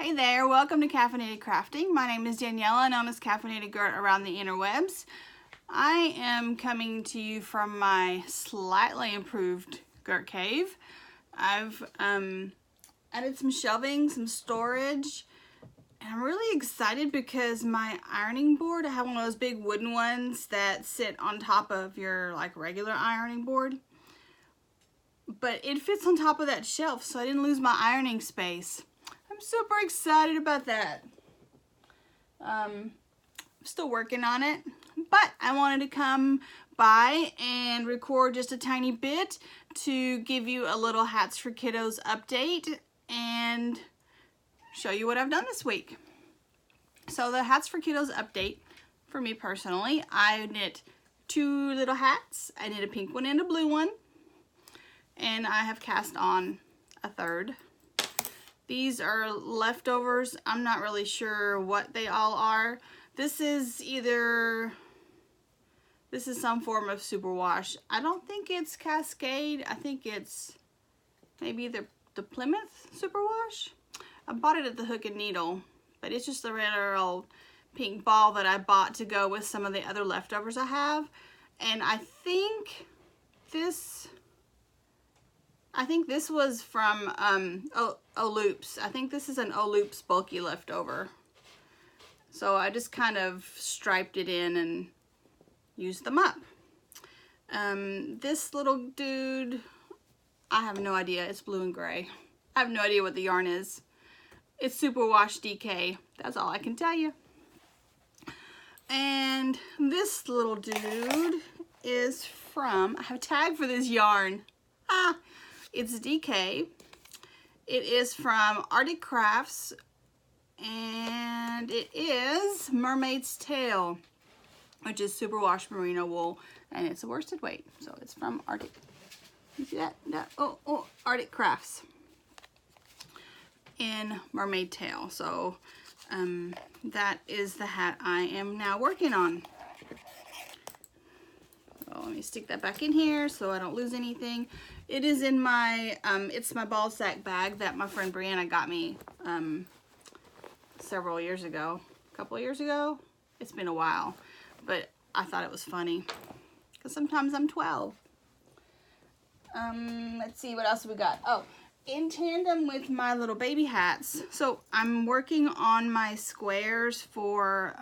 Hey there, welcome to Caffeinated Crafting. My name is Daniela, known as Caffeinated Gert around the interwebs. I am coming to you from my slightly improved Gert cave. I've added some shelving, some storage, and I'm really excited because my ironing board, I have one of those big wooden ones that sit on top of your like regular ironing board. But it fits on top of that shelf, so I didn't lose my ironing space. I'm super excited about that. I'm still working on it, but I wanted to come by and record just a tiny bit to give you a little Hats for Kiddos update and show you what I've done this week. So the Hats for Kiddos update, for me personally, I knit 2 little hats. I knit a pink one and a blue one, and I have cast on a third. These are leftovers. I'm not really sure what they all are. This is some form of superwash. I don't think it's Cascade. I think it's maybe the Plymouth superwash. I bought it at the Hook and Needle, but it's just a regular old pink ball that I bought to go with some of the other leftovers I have. And I think this was from O'Loops. I think this is an O'Loops bulky leftover. So I just kind of striped it in and used them up. This little dude, I have no idea. It's blue and gray. I have no idea what the yarn is. It's Superwash DK. That's all I can tell you. And this little dude is from, I have a tag for this yarn. It's DK. It is from Arctic Crafts, and it is Mermaid's Tail, which is superwash merino wool, and it's a worsted weight. So it's from Arctic. You see that? Oh, Arctic Crafts in Mermaid Tail. So that is the hat I am now working on. So let me stick that back in here so I don't lose anything. It is in my, it's my ball sack bag that my friend Brianna got me several years ago. A couple of years ago? It's been a while. But I thought it was funny. Because sometimes I'm 12. Let's see, what else we got? Oh, in tandem with my little baby hats. So I'm working on my squares for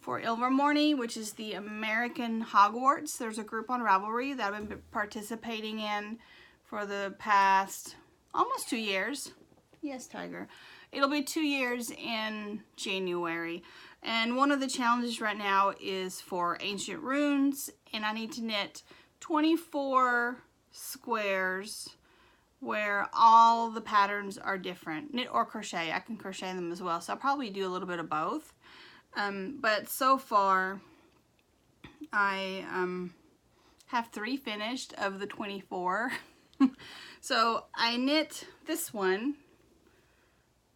Ilvermorny, which is the American Hogwarts. There's a group on Ravelry that I've been participating in for the past almost 2 years. Yes, Tiger. It'll be 2 years in January. And one of the challenges right now is for ancient runes, and I need to knit 24 squares where all the patterns are different. Knit or crochet. I can crochet them as well, so I'll probably do a little bit of both. But so far, I have 3 finished of the 24. So I knit this one,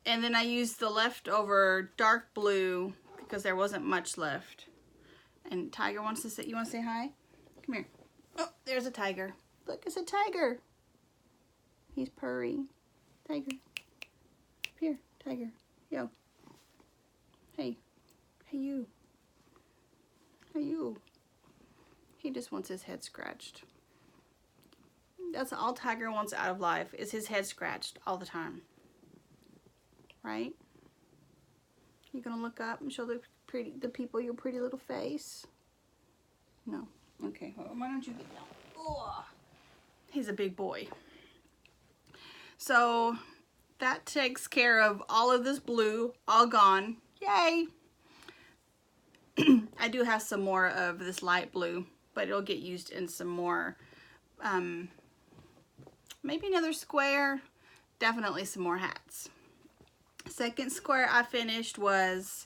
and then I used the leftover dark blue because there wasn't much left. And Tiger wants to say, you want to say hi? Come here. Oh, there's a tiger. Look, it's a tiger. He's purring. Tiger. Up here, tiger. Yo. Hey. Hey, you. Hey, you. He just wants his head scratched. That's all Tiger wants out of life, is his head scratched all the time. Right? You gonna look up and show the people your pretty little face? No. Okay, well, why don't you get down? Oh, he's a big boy. So that takes care of all of this blue, all gone. Yay! I do have some more of this light blue, but it'll get used in some more, maybe another square, definitely some more hats. Second square I finished was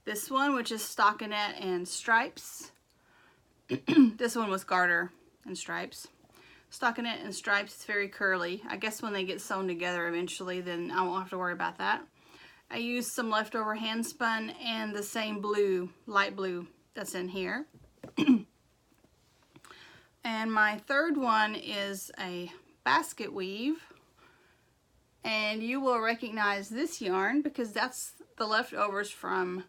this one, which is stockinette and stripes. This one was garter and stripes. Stockinette and stripes, it's very curly. I guess when they get sewn together eventually, then I won't have to worry about that. I used some leftover hand spun and the same blue, light blue that's in here. And my third one is a basket weave. And you will recognize this yarn because that's the leftovers from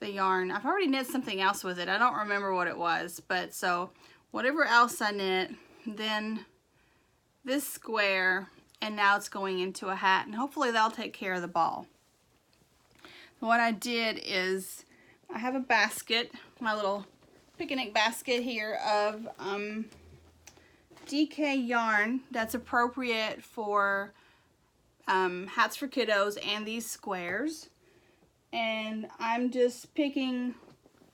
the yarn. I've already knit something else with it. I don't remember what it was, but so whatever else I knit, then this square, and now it's going into a hat, and hopefully that'll take care of the ball. What I did is I have a basket, my little picnic basket here of DK yarn that's appropriate for hats for kiddos and these squares, and I'm just picking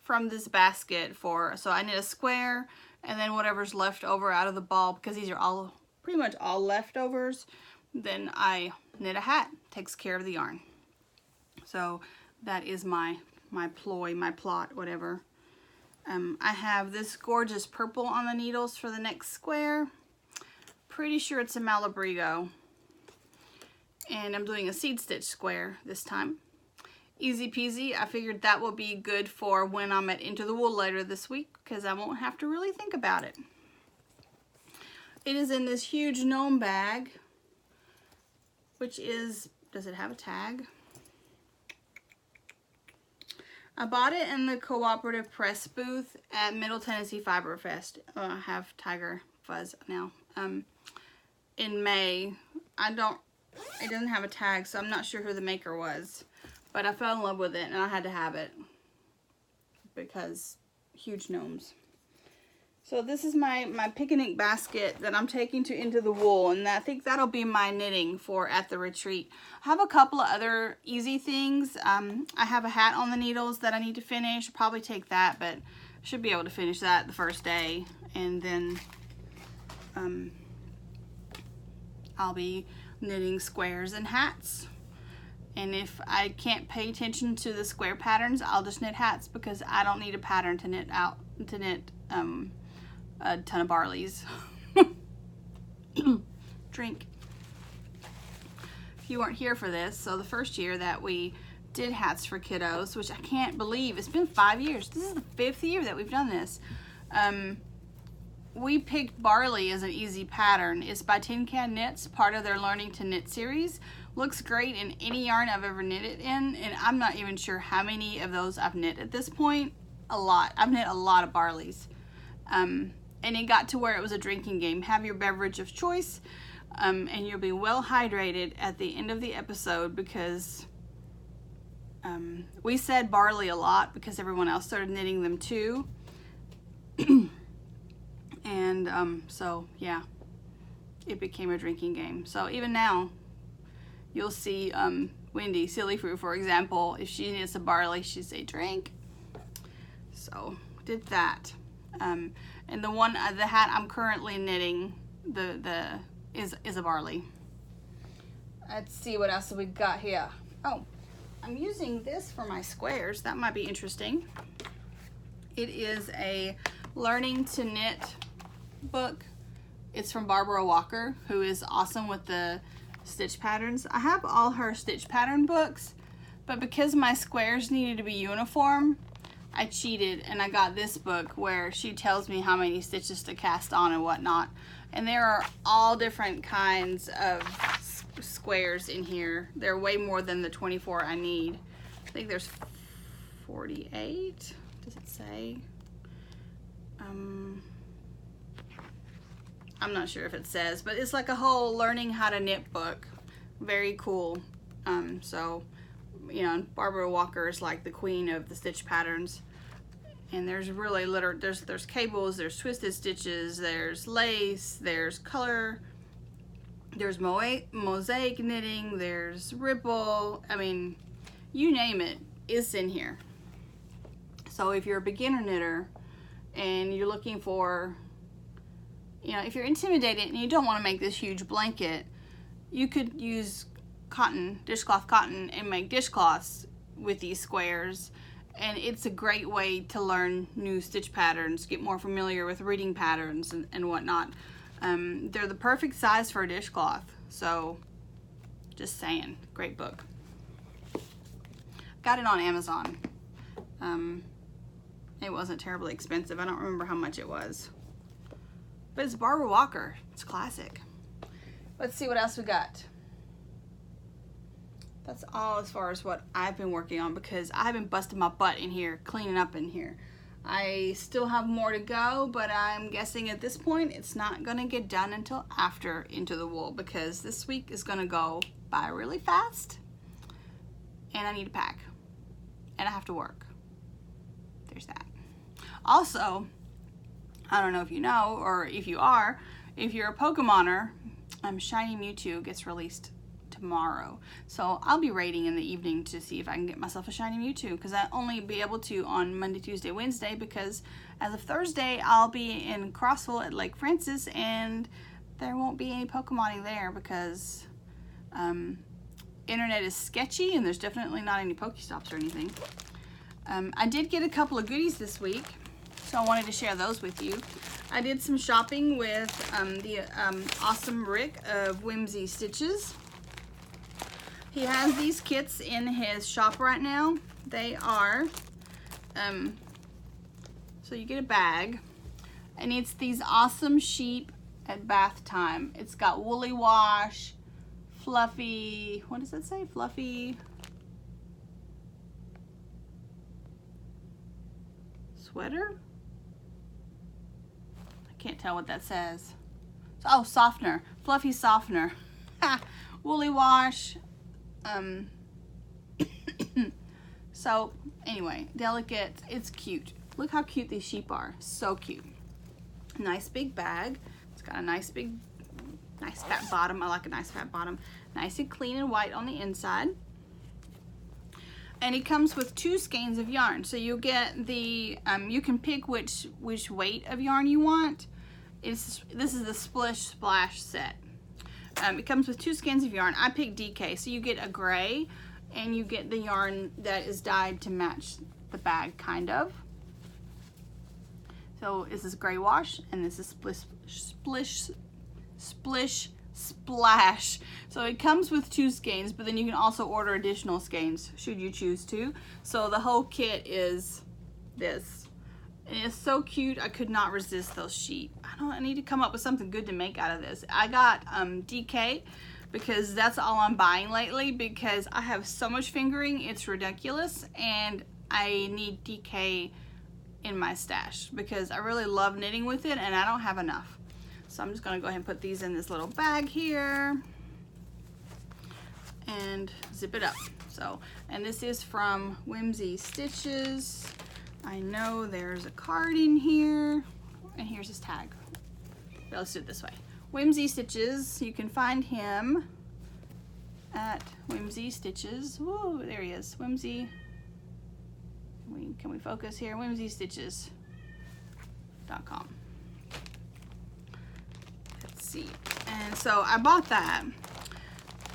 from this basket so I knit a square and then whatever's left over out of the ball, because these are all pretty much all leftovers, then I knit a hat. Takes care of the yarn. So that is my plot, whatever. I have this gorgeous purple on the needles for the next square. Pretty sure it's a Malabrigo. And I'm doing a seed stitch square this time. Easy peasy. I figured that will be good for when I'm at Into the Wool later this week, because I won't have to really think about it. It is in this huge gnome bag, which is, does it have a tag? I bought it in the Cooperative Press booth at Middle Tennessee Fiber Fest. I have Tiger Fuzz now. In May. It doesn't have a tag, so I'm not sure who the maker was. But I fell in love with it, and I had to have it because huge gnomes. So this is my picnic basket that I'm taking to Into the Wool, and I think that'll be my knitting for at the retreat. I have a couple of other easy things. I have a hat on the needles that I need to finish. I'll probably take that, but I should be able to finish that the first day, and then I'll be knitting squares and hats. And if I can't pay attention to the square patterns, I'll just knit hats, because I don't need a pattern to knit a ton of barleys. Drink. If you weren't here for this, so the first year that we did hats for kiddos, which I can't believe, it's been 5 years. This is the 5th year that we've done this. We picked barley as an easy pattern. It's by Tin Can Knits, part of their Learning to Knit series. Looks great in any yarn I've ever knitted in, and I'm not even sure how many of those I've knit at this point. A lot. I've knit a lot of barleys. And it got to where it was a drinking game. Have your beverage of choice, and you'll be well hydrated at the end of the episode, because we said barley a lot because everyone else started knitting them too. And so yeah, it became a drinking game. So even now, you'll see Wendy, Silly Fruit, for example, if she knits a barley, she'd say drink. So did that. And the hat I'm currently knitting is a barley. Let's see what else we got here. Oh, I'm using this for my squares. That might be interesting. It is a Learning to Knit book. It's from Barbara Walker, who is awesome with the stitch patterns. I have all her stitch pattern books, but because my squares needed to be uniform, I cheated and I got this book where she tells me how many stitches to cast on and whatnot. And there are all different kinds of squares in here. There are way more than the 24 I need. I think there's 48. Does it say? I'm not sure if it says, but it's like a whole learning how to knit book. Very cool. So, you know, Barbara Walker is like the queen of the stitch patterns. And there's really there's cables, there's twisted stitches, there's lace, there's color, there's mosaic knitting, there's ripple. I mean, you name it, it's in here. So if you're a beginner knitter and you're looking for, you know, if you're intimidated and you don't want to make this huge blanket, you could use cotton, dishcloth cotton, and make dishcloths with these squares. And it's a great way to learn new stitch patterns, get more familiar with reading patterns and whatnot. They're the perfect size for a dishcloth. So, just saying, great book. Got it on Amazon. It wasn't terribly expensive. I don't remember how much it was. But it's Barbara Walker. It's classic. Let's see what else we got. That's all as far as what I've been working on, because I've been busting my butt in here, cleaning up in here. I still have more to go, but I'm guessing at this point it's not gonna get done until after Into the Wool, because this week is gonna go by really fast and I need to pack and I have to work. There's that. Also, I don't know if you know, or if you're a Pokemoner, Shiny Mewtwo gets released tomorrow. So I'll be raiding in the evening to see if I can get myself a Shiny Mewtwo, because I'll only be able to on Monday, Tuesday, Wednesday, because as of Thursday I'll be in Crossville at Lake Francis and there won't be any Pokemoning there because internet is sketchy and there's definitely not any Pokestops or anything. I did get a couple of goodies this week, so I wanted to share those with you. I did some shopping with the awesome Rick of Whimsy Stitches. He has these kits in his shop right now. They are, so you get a bag, and it's these awesome sheep at bath time. It's got woolly wash, fluffy, what does it say? Fluffy sweater? I can't tell what that says. Oh, softener, fluffy softener. Woolly wash. So anyway, delicate, it's cute. Look how cute these sheep are. So cute. Nice big bag. It's got a nice fat bottom. I like a nice fat bottom. Nice and clean and white on the inside. And it comes with 2 skeins of yarn. So you get the, you can pick which weight of yarn you want. This is the Splish Splash set. It comes with 2 skeins of yarn. I picked DK, so you get a gray and you get the yarn that is dyed to match the bag, kind of. So this is gray wash and this is Splish Splash. So it comes with 2 skeins, but then you can also order additional skeins should you choose to. So the whole kit is this. And it's so cute. I could not resist those sheep. I need to come up with something good to make out of this. I got DK because that's all I'm buying lately, because I have so much fingering, it's ridiculous, and I need DK in my stash because I really love knitting with it and I don't have enough. So I'm just gonna go ahead and put these in this little bag here and zip it up. So, and this is from Whimsy Stitches. I know there's a card in here, and here's his tag. But let's do it this way. Whimsy Stitches, you can find him at Whimsy Stitches. Whoa, there he is. Whimsy, can we focus here? WhimsyStitches.com. Let's see. And so I bought that.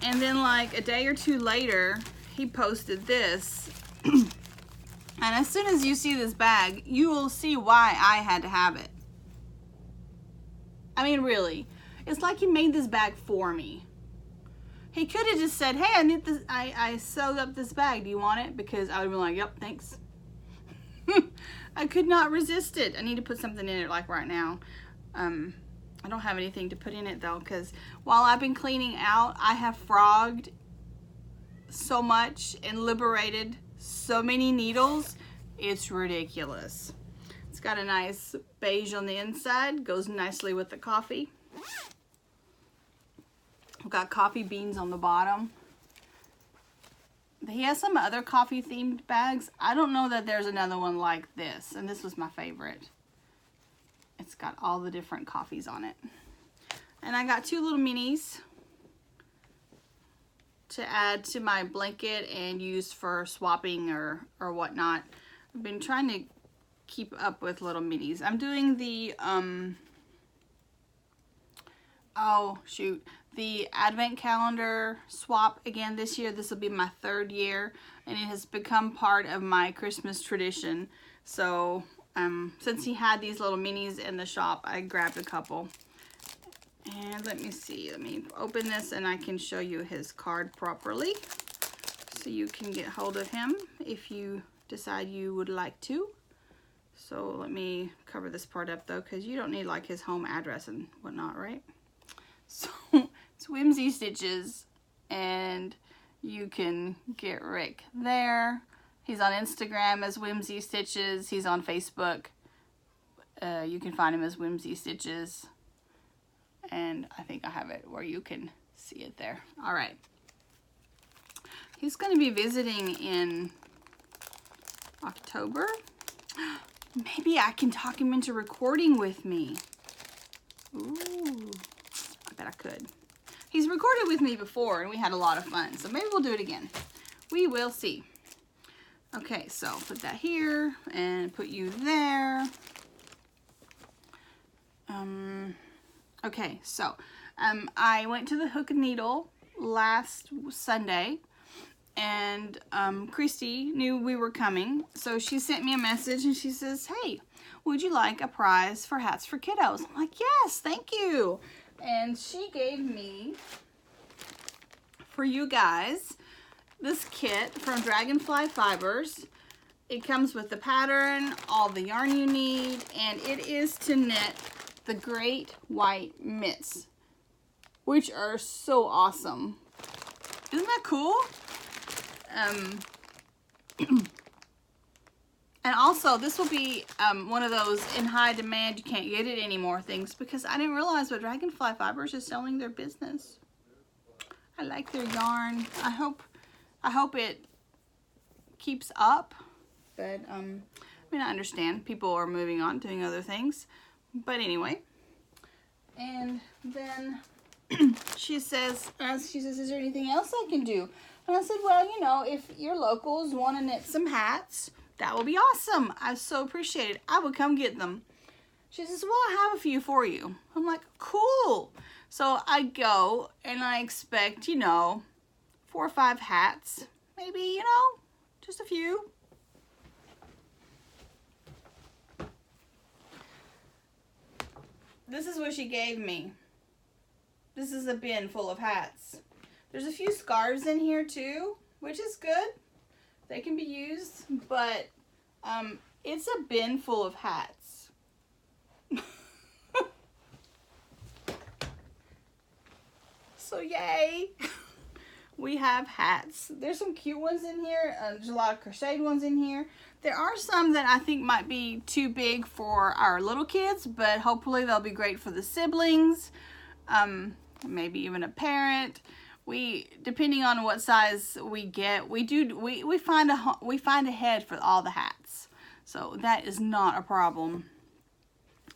And then like a day or 2 later, he posted this. And as soon as you see this bag, you will see why I had to have it. I mean, really. It's like he made this bag for me. He could have just said, hey, I need this. I sewed up this bag. Do you want it? Because I would have been like, yep, thanks. I could not resist it. I need to put something in it like right now. I don't have anything to put in it though, because while I've been cleaning out, I have frogged so much and liberated so many needles. It's ridiculous. It's got a nice beige on the inside, goes nicely with the coffee. I've got coffee beans on the bottom. He has some other coffee themed bags. I don't know that there's another one like this, and this was my favorite. It's got all the different coffees on it. And I got 2 little minis to add to my blanket and use for swapping or whatnot. I've been trying to keep up with little minis. I'm doing the the advent calendar swap again this year. This will be my 3rd year, and it has become part of my Christmas tradition. So since he had these little minis in the shop, I grabbed a couple. And let me see, let me open this and I can show you his card properly so you can get hold of him if you decide you would like to. So let me cover this part up though, because you don't need like his home address and whatnot, right? So it's Whimsy Stitches, and you can get Rick there. He's on Instagram as Whimsy Stitches. He's on Facebook. You can find him as Whimsy Stitches. And I think I have it where you can see it there. All right. He's going to be visiting in October. Maybe I can talk him into recording with me. Ooh, I bet I could. He's recorded with me before and we had a lot of fun. So maybe we'll do it again. We will see. Okay, so put that here and put you there. Okay, so I went to the Hook and Needle last Sunday, and Christy knew we were coming, so she sent me a message and she says, hey, would you like a prize for Hats for Kiddos? I'm like, yes, thank you. And she gave me, for you guys, this kit from Dragonfly Fibers. It comes with the pattern, all the yarn you need, and it is to knit the Great White Mitts, which are so awesome. Isn't that cool? And also, this will be one of those in high demand, you can't get it anymore things, because I didn't realize what Dragonfly Fibers is selling their business. I like their yarn. I hope it keeps up, but I mean, I understand people are moving on, doing other things, but anyway. And then she says, is there anything else I can do? And I said, well, you know, if your locals want to knit some hats, that will be awesome. I so appreciate it. I would come get them. She says, well, I have a few for you. I'm like, cool. So I go and I expect, you know, 4 or 5 hats. Maybe, you know, just a few. This is what she gave me. This is a bin full of hats. There's a few scarves in here too, which is good. They can be used, but it's a bin full of hats. So yay! We have hats. There's some cute ones in here. There's a lot of crocheted ones in here. There are some that I think might be too big for our little kids, but hopefully they'll be great for the siblings, maybe even a parent. Depending on what size we get, we find a head for all the hats, so that is not a problem.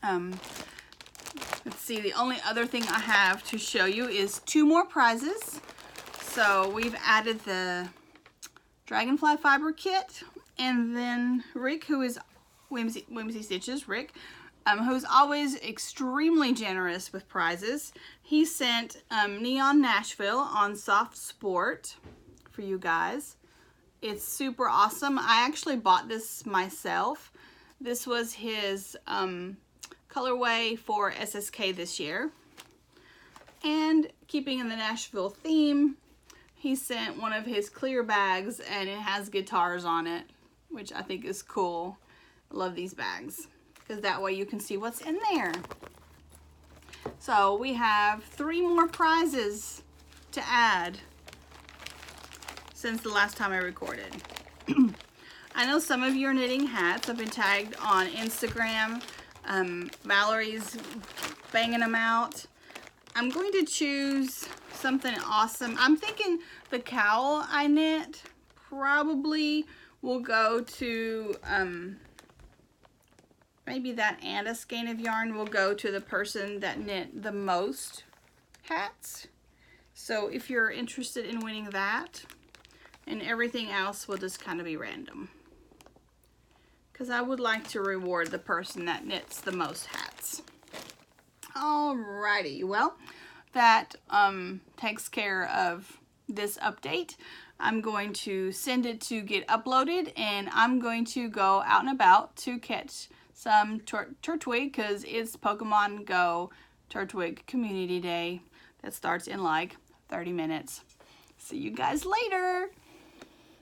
Let's see. The only other thing I have to show you is 2 more prizes. So we've added the Dragonfly Fiber kit, and then Rick, who is Whimsy Stitches, Rick, who's always extremely generous with prizes. He sent Neon Nashville on Soft Sport for you guys. It's super awesome. I actually bought this myself. This was his colorway for SSK this year. And keeping in the Nashville theme, he sent one of his clear bags, and it has guitars on it, which I think is cool. I love these bags, because that way you can see what's in there. So we have 3 more prizes to add since the last time I recorded. I know some of you are knitting hats. I've been tagged on Instagram. Valerie's banging them out. I'm going to choose something awesome. I'm thinking the cowl I knit probably will go to, maybe that and a skein of yarn will go to the person that knit the most hats. So if you're interested in winning that, and everything else will just kind of be random. Because I would like to reward the person that knits the most hats. Alrighty, well, that takes care of this update. I'm going to send it to get uploaded, and I'm going to go out and about to catch some Turtwig, because it's Pokemon Go Turtwig Community Day that starts in like 30 minutes. See you guys later.